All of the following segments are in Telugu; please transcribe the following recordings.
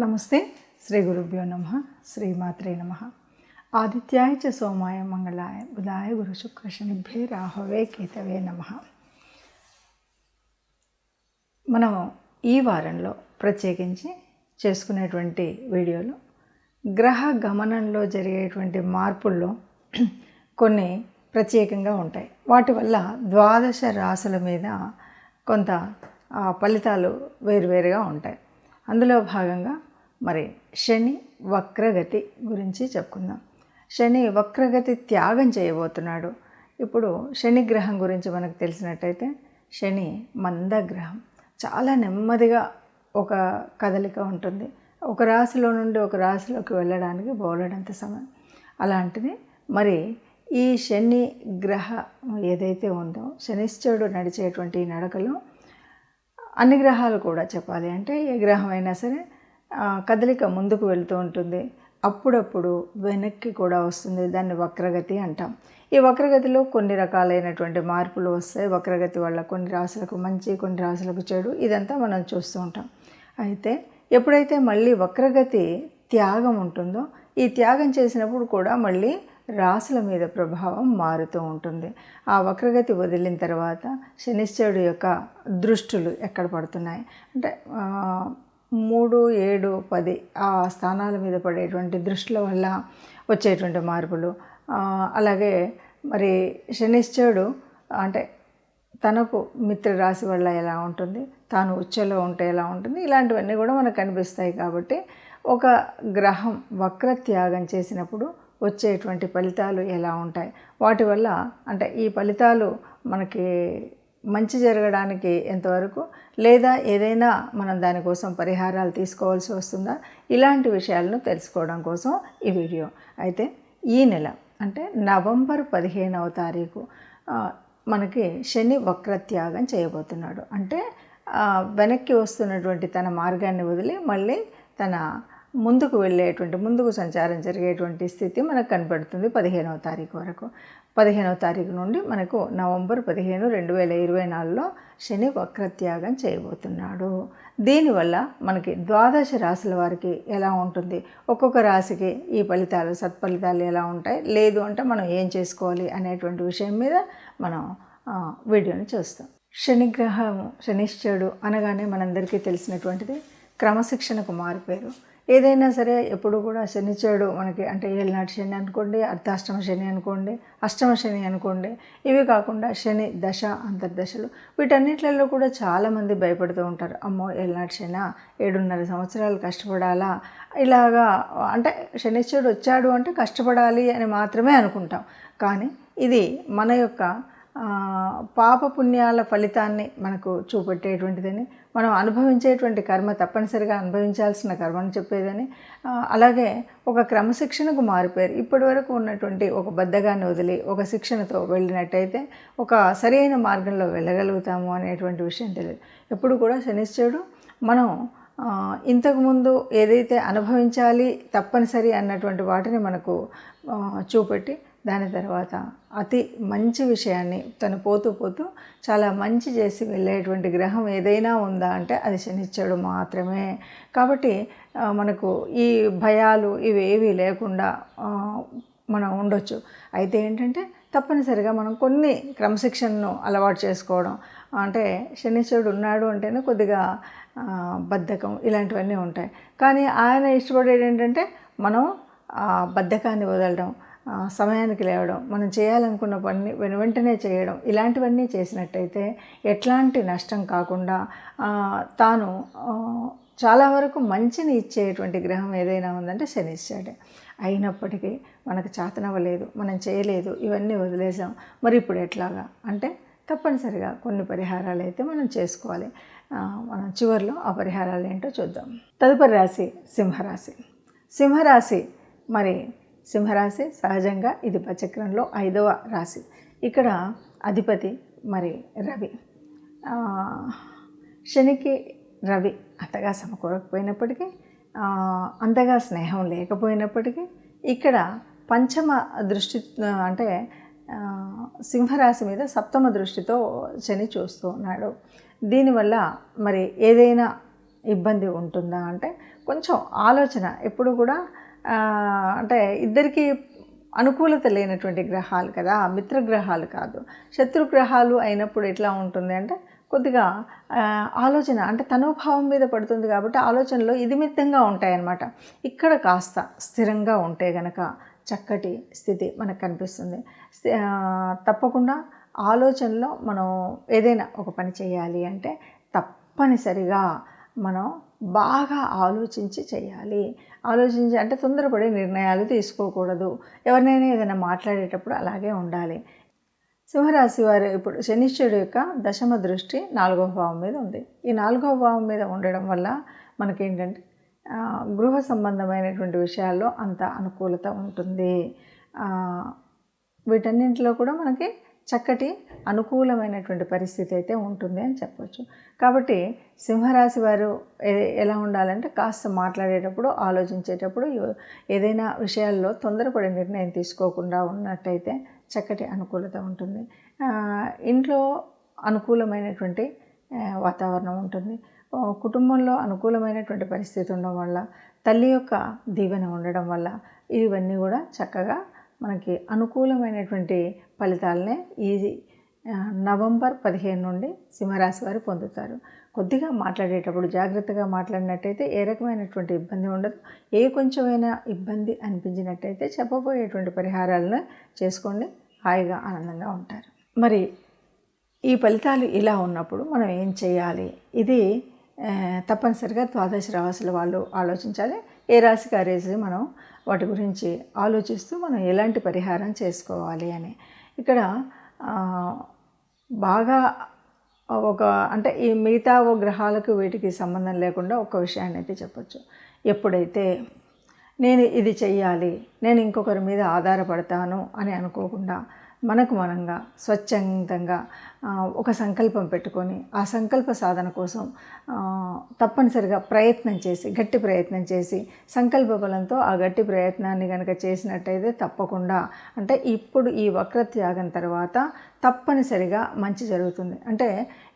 నమస్తే. శ్రీ గురుభ్యో నమః. శ్రీమాత్రే నమః. ఆదిత్యాయ చ సోమాయ మంగళాయ బుధాయ గురు శుక్ర శనిభ్యే రాహవే కేతవే నమః. మనం ఈ వారంలో ప్రత్యేకించి చేసుకునేటువంటి వీడియోలు గ్రహ గమనంలో జరిగేటువంటి మార్పుల్లో కొన్ని ప్రత్యేకంగా ఉంటాయి. వాటి వల్ల ద్వాదశ రాశుల మీద కొంత ఫలితాలు వేరువేరుగా ఉంటాయి. అందులో భాగంగా మరి శని వక్రగతి గురించి చెప్పుకుందాం. శని వక్రగతి త్యాగం చేయబోతున్నాడు. ఇప్పుడు శని గ్రహం గురించి మనకు తెలిసినట్టయితే శని మందగ్రహం, చాలా నెమ్మదిగా ఒక కదలిక ఉంటుంది. ఒక రాశిలో నుండి ఒక రాశిలోకి వెళ్ళడానికి బోలెడంత సమయం. అలాంటిది మరి ఈ శని గ్రహ ఏదైతే ఉందో శనిశ్చరుడు నడిచేటువంటి నడకలో అన్ని గ్రహాలు కూడా చెప్పాలి అంటే ఏ గ్రహం అయినా సరే కదలిక ముందుకు వెళుతూ ఉంటుంది, అప్పుడప్పుడు వెనక్కి కూడా వస్తుంది. దాన్ని వక్రగతి అంటాం. ఈ వక్రగతిలో కొన్ని రకాలైనటువంటి మార్పులు వస్తాయి. వక్రగతి వల్ల కొన్ని రాశులకు మంచి, కొన్ని రాశులకు చెడు, ఇదంతా మనం చూస్తూ ఉంటాం. అయితే ఎప్పుడైతే మళ్ళీ వక్రగతి త్యాగం ఉంటుందో ఈ త్యాగం చేసినప్పుడు కూడా మళ్ళీ రాశుల మీద ప్రభావం మారుతూ ఉంటుంది. ఆ వక్రగతి వదిలిన తర్వాత శనిశ్చరుడు యొక్క దృష్టులు ఎక్కడ పడుతున్నాయి అంటే 3, 7, 10 ఆ స్థానాల మీద పడేటువంటి దృష్టిల వల్ల వచ్చేటువంటి మార్పులు, అలాగే మరి శనిశ్చరుడు అంటే తనకు మిత్రరాశి వల్ల ఎలా ఉంటుంది, తాను ఉచ్చలో ఉంటే ఎలా ఉంటుంది, ఇలాంటివన్నీ కూడా మనకు కనిపిస్తాయి. కాబట్టి ఒక గ్రహం వక్రత్యాగం చేసినప్పుడు వచ్చేటువంటి ఫలితాలు ఎలా ఉంటాయి, వాటి వల్ల అంటే ఈ ఫలితాలు మనకి మంచి జరగడానికి ఎంతవరకు, లేదా ఏదైనా మనం దానికోసం పరిహారాలు తీసుకోవాల్సి వస్తుందా, ఇలాంటి విషయాలను తెలుసుకోవడం కోసం ఈ వీడియో. అయితే ఈ నెల అంటే నవంబర్ 15వ తారీఖు మనకి శని వక్రత్యాగం చేయబోతున్నాడు. అంటే వెనక్కి వస్తున్నటువంటి తన మార్గాన్ని వదిలి మళ్ళీ తన ముందుకు వెళ్ళేటువంటి, ముందుకు సంచారం జరిగేటువంటి స్థితి మనకు కనపడుతుంది 15వ తారీఖు వరకు. 15వ తారీఖు నుండి మనకు నవంబర్ 15, 2024లో శని వక్రత్యాగం చేయబోతున్నాడు. దీనివల్ల మనకి ద్వాదశ రాశుల వారికి ఎలా ఉంటుంది, ఒక్కొక్క రాశికి ఈ ఫలితాలు సత్ఫలితాలు ఎలా ఉంటాయి, లేదు అంటే మనం ఏం చేసుకోవాలి అనేటువంటి విషయం మీద మనం వీడియోని చూస్తాం. శనిగ్రహం శనిశ్చరుడు అనగానే మనందరికీ తెలిసినటువంటిది క్రమశిక్షణకు మారిపోయారు. ఏదైనా సరే ఎప్పుడు కూడా శనిశ్చరుడు మనకి అంటే ఏళ్ళనాటి శని అనుకోండి, అర్ధాష్టమ శని అనుకోండి, అష్టమ శని అనుకోండి, ఇవి కాకుండా శని దశ అంతర్దశలు, వీటన్నిటిలో కూడా చాలామంది భయపడుతూ ఉంటారు. అమ్మో ఏళ్ళనాటి శని 7.5 సంవత్సరాలు కష్టపడాలా, ఇలాగా అంటే శనిశ్చరుడు వచ్చాడు అంటే కష్టపడాలి అని మాత్రమే అనుకుంటాం. కానీ ఇది మన యొక్క పాపపుణ్యాల ఫలితాన్ని మనకు చూపెట్టేటువంటిదని, మనం అనుభవించేటువంటి కర్మ తప్పనిసరిగా అనుభవించాల్సిన కర్మను చెప్పేదని, అలాగే ఒక క్రమశిక్షణకు మారిపోయారు. ఇప్పటి వరకు ఉన్నటువంటి ఒక బద్ధగాన్ని వదిలి ఒక శిక్షణతో వెళ్ళినట్టయితే ఒక సరైన మార్గంలో వెళ్ళగలుగుతాము అనేటువంటి విషయం తెలియదు. ఎప్పుడు కూడా శనిశ్చరుడు మనం ఇంతకుముందు ఏదైతే అనుభవించాలి తప్పనిసరి అన్నటువంటి వాటిని మనకు చూపెట్టి దాని తర్వాత అతి మంచి విషయాన్ని తను పోతూ పోతూ చాలా మంచి చేసి వెళ్ళేటువంటి గ్రహం ఏదైనా ఉందా అంటే అది శనిశ్చరుడు మాత్రమే. కాబట్టి మనకు ఈ భయాలు ఇవేవి లేకుండా మనం ఉండొచ్చు. అయితే ఏంటంటే తప్పనిసరిగా మనం కొన్ని క్రమశిక్షణను అలవాటు చేసుకోవడం, అంటే శనిశ్చరుడు ఉన్నాడు అంటేనే కొద్దిగా బద్ధకం ఇలాంటివన్నీ ఉంటాయి. కానీ ఆయన ఇష్టపడేది ఏంటంటే మనం బద్ధకాన్ని వదలడం, సమయానికి లేవడం, మనం చేయాలనుకున్న పని వెంటనే చేయడం, ఇలాంటివన్నీ చేసినట్టయితే ఎట్లాంటి నష్టం కాకుండా తాను చాలా వరకు మంచిని ఇచ్చేటువంటి గ్రహం ఏదైనా ఉందంటే శనిశ్చరుడే. అయినప్పటికీ మనకు చేతనవ్వలేదు, మనం చేయలేదు, ఇవన్నీ వదిలేసాం, మరి ఇప్పుడు ఎట్లాగా అంటే తప్పనిసరిగా కొన్ని పరిహారాలు అయితే మనం చేసుకోవాలి. మనం చివరిలో ఆ పరిహారాలు ఏంటో చూద్దాం. తదుపరి రాశి సింహరాశి. సింహరాశి మరి సింహరాశి సహజంగా ఇది పచక్రంలో 5వ రాశి. ఇక్కడ అధిపతి మరి రవి. శనికి రవి అంతగా సమకూరకపోయినప్పటికీ, అంతగా స్నేహం లేకపోయినప్పటికీ ఇక్కడ పంచమ దృష్టి అంటే సింహరాశి మీద సప్తమ దృష్టితో శని చూస్తూ ఉన్నాడు. దీనివల్ల మరి ఏదైనా ఇబ్బంది ఉంటుందా అంటే కొంచెం ఆలోచన ఎప్పుడు కూడా అంటే ఇద్దరికీ అనుకూలత లేనటువంటి గ్రహాలు కదా, మిత్రగ్రహాలు కాదు, శత్రుగ్రహాలు అయినప్పుడు ఎట్లా ఉంటుంది అంటే కొద్దిగా ఆలోచన అంటే తనోభావం మీద పడుతుంది కాబట్టి ఆలోచనలు ఇదిమిత్తంగా ఉంటాయన్నమాట. ఇక్కడ కాస్త స్థిరంగా ఉంటే గనక చక్కటి స్థితి మనకు కనిపిస్తుంది. తప్పకుండా ఆలోచనలో మనం ఏదైనా ఒక పని చేయాలి అంటే తప్పనిసరిగా మనం బాగా ఆలోచించి చేయాలి. ఆలోచించి అంటే తొందరపడి నిర్ణయాలు తీసుకోకూడదు. ఎవరినైనా ఏదైనా మాట్లాడేటప్పుడు అలాగే ఉండాలి. సింహరాశి వారు ఇప్పుడు శనీశ్వరుడు యొక్క దశమ దృష్టి 4వ భావం మీద ఉంది. ఈ 4వ భావం మీద ఉండడం వల్ల మనకేంటంటే గృహ సంబంధమైనటువంటి విషయాల్లో అంత అనుకూలత ఉంటుంది. వీటన్నింటిలో కూడా మనకి చక్కటి అనుకూలమైనటువంటి పరిస్థితి అయితే ఉంటుంది అని చెప్పవచ్చు. కాబట్టి సింహరాశి వారు ఎలా ఉండాలంటే కాస్త మాట్లాడేటప్పుడు ఆలోచించేటప్పుడు ఏదైనా విషయాల్లో తొందరపడి నిర్ణయం తీసుకోకుండా ఉన్నట్టయితే చక్కటి అనుకూలత ఉంటుంది. ఇంట్లో అనుకూలమైనటువంటి వాతావరణం ఉంటుంది. కుటుంబంలో అనుకూలమైనటువంటి పరిస్థితి ఉండడం వల్ల, తల్లి యొక్క దీవెన ఉండడం వల్ల ఇవన్నీ కూడా చక్కగా మనకి అనుకూలమైనటువంటి ఫలితాలనే ఈ నవంబర్ 15 నుండి సింహరాశి వారు పొందుతారు. కొద్దిగా మాట్లాడేటప్పుడు జాగ్రత్తగా మాట్లాడినట్టయితే ఏ రకమైనటువంటి ఇబ్బంది ఉండదు. ఏ కొంచెమైనా ఇబ్బంది అనిపించినట్టయితే చెప్పబోయేటువంటి పరిహారాలను చేసుకోండి, హాయిగా ఆనందంగా ఉంటారు. మరి ఈ ఫలితాలు ఇలా ఉన్నప్పుడు మనం ఏం చేయాలి? ఇది తప్పనిసరిగా ద్వాదశ రాశుల వాళ్ళు ఆలోచించాలి. ఏ రాశికి ఆ రాశి మనం వాటి గురించి ఆలోచిస్తూ మనం ఎలాంటి పరిహారం చేసుకోవాలి అని. ఇక్కడ బాగా అంటే ఈ మిగతా గ్రహాలకు వీటికి సంబంధం లేకుండా ఒక విషయాన్ని అయితే చెప్పచ్చు. ఎప్పుడైతే నేను ఇది చెయ్యాలి, నేను ఇంకొకరి మీద ఆధారపడతాను అని అనుకోకుండా మనకు మనంగా స్వచ్ఛందంగా ఒక సంకల్పం పెట్టుకొని ఆ సంకల్ప సాధన కోసం తప్పనిసరిగా ప్రయత్నం చేసి గట్టి ప్రయత్నం చేసి సంకల్ప బలంతో ఆ గట్టి ప్రయత్నాన్ని కనుక చేసినట్టయితే తప్పకుండా అంటే ఇప్పుడు ఈ వక్రత్యాగం తర్వాత తప్పనిసరిగా మంచి జరుగుతుంది. అంటే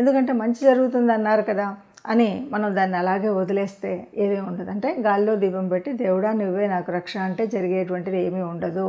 ఎందుకంటే మంచి జరుగుతుంది అన్నారు కదా అని మనం దాన్ని అలాగే వదిలేస్తే ఏమీ ఉండదు. అంటే గాల్లో దీపం పెట్టి దేవుడా నువ్వే నాకు రక్ష అంటే జరిగేటువంటిది ఏమీ ఉండదు.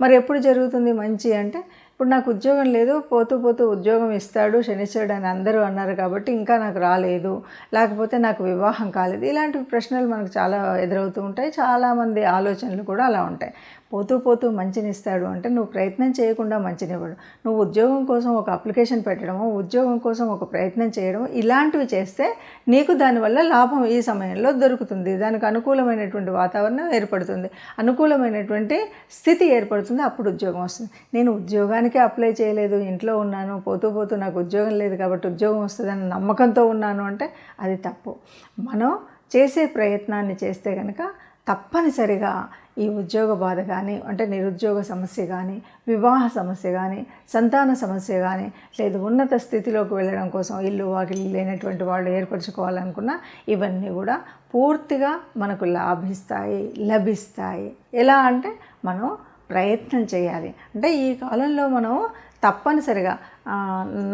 మరి ఎప్పుడు జరుగుతుంది మంచి అంటే ఇప్పుడు నాకు ఉద్యోగం లేదు, పోతూ పోతూ ఉద్యోగం ఇస్తాడు శనిశ్వరుడు అని అందరూ అన్నారు కాబట్టి ఇంకా నాకు రాలేదు, లేకపోతే నాకు వివాహం కాలేదు. ఇలాంటి ప్రశ్నలు మనకు చాలా ఎదురవుతూ ఉంటాయి. చాలామంది ఆలోచనలు కూడా అలా ఉంటాయి. పోతూ పోతూ మంచినిస్తాడు అంటే నువ్వు ప్రయత్నం చేయకుండా మంచినివ్వడు. నువ్వు ఉద్యోగం కోసం ఒక అప్లికేషన్ పెట్టడము, ఉద్యోగం కోసం ఒక ప్రయత్నం చేయడం ఇలాంటివి చేస్తే నీకు దానివల్ల లాభం ఈ సమయంలో దొరుకుతుంది. దానికి అనుకూలమైనటువంటి వాతావరణం ఏర్పడుతుంది, అనుకూలమైనటువంటి స్థితి ఏర్పడుతుంది. అప్పుడు ఉద్యోగం వస్తుంది. నేను ఉద్యోగానికే అప్లై చేయలేదు, ఇంట్లో ఉన్నాను, పోతూ పోతూ నాకు ఉద్యోగం లేదు కాబట్టి ఉద్యోగం వస్తుందని నమ్మకంతో ఉన్నాను అంటే అది తప్పు. మనం చేసే ప్రయత్నాన్ని చేస్తే కనుక తప్పనిసరిగా ఈ ఉద్యోగ బాధ కానీ అంటే నిరుద్యోగ సమస్య కానీ, వివాహ సమస్య కానీ, సంతాన సమస్య కానీ, లేదు ఉన్నత స్థితిలోకి వెళ్ళడం కోసం ఇల్లు వాకిలి లేనటువంటి వాళ్ళు ఏర్పరచుకోవాలనుకున్నా ఇవన్నీ కూడా పూర్తిగా మనకు లభిస్తాయి. ఎలా అంటే మనం ప్రయత్నం చేయాలి. అంటే ఈ కాలంలో మనం తప్పనిసరిగా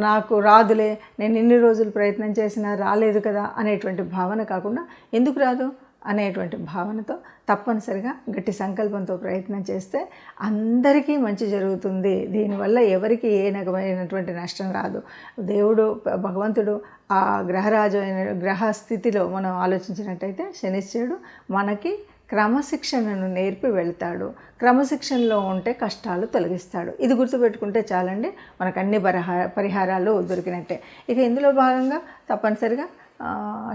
నాకు రాదులే, నేను ఇన్ని రోజులు ప్రయత్నం చేసినా రాలేదు కదా అనేటువంటి భావన కాకుండా ఎందుకు రాదు అనేటువంటి భావనతో తప్పనిసరిగా గట్టి సంకల్పంతో ప్రయత్నం చేస్తే అందరికీ మంచి జరుగుతుంది. దీనివల్ల ఎవరికి ఏ రకమైనటువంటి నష్టం రాదు. దేవుడు భగవంతుడు ఆ గ్రహరాజు అయిన గ్రహ స్థితిలో మనం ఆలోచించినట్టయితే శనిశ్చరుడు మనకి క్రమశిక్షణను నేర్పి వెళ్తాడు. క్రమశిక్షణలో ఉంటే కష్టాలు తొలగిస్తాడు. ఇది గుర్తుపెట్టుకుంటే చాలండి, మనకు అన్ని పరిహారాలు దొరికినట్టే. ఇక ఇందులో భాగంగా తప్పనిసరిగా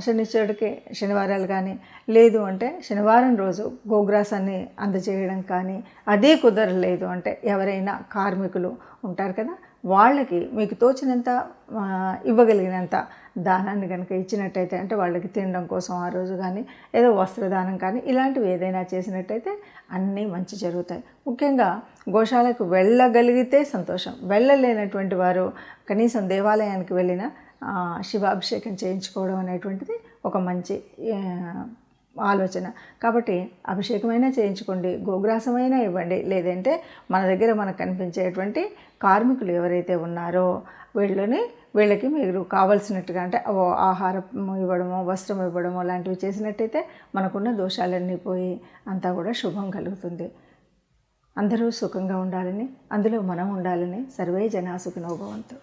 శనిశ్చరుడికి శనివారాలు కానీ, లేదు అంటే శనివారం రోజు గోగ్రాసాన్ని అందజేయడం కానీ, అదే కుదరలేదు అంటే ఎవరైనా కార్మికులు ఉంటారు కదా, వాళ్ళకి మీకు తోచినంత ఇవ్వగలిగినంత దానాన్ని కనుక ఇచ్చినట్టయితే అంటే వాళ్ళకి తినడం కోసం ఆ రోజు కానీ, ఏదో వస్త్రదానం కానీ ఇలాంటివి ఏదైనా చేసినట్టయితే అన్నీ మంచి జరుగుతాయి. ముఖ్యంగా గోశాలకు వెళ్ళగలిగితే సంతోషం. వెళ్ళలేనటువంటి వారు కనీసం దేవాలయానికి వెళ్ళిన శివాభిషేకం చేయించుకోవడం అనేటువంటిది ఒక మంచి ఆలోచన. కాబట్టి అభిషేకమైనా చేయించుకోండి, గోగ్రాసమైనా ఇవ్వండి, లేదంటే మన దగ్గర మనకు కనిపించేటువంటి కార్మికులు ఎవరైతే ఉన్నారో వీళ్ళని వీళ్ళకి మీరు కావాల్సినట్టుగా అంటే ఆహారం ఇవ్వడమో వస్త్రం ఇవ్వడమో లాంటివి చేసినట్టయితే మనకున్న దోషాలన్నీ పోయి అంతా కూడా శుభం కలుగుతుంది. అందరూ సుఖంగా ఉండాలని, అందులో మనం ఉండాలని సర్వే జనా సుఖినో భవంతు.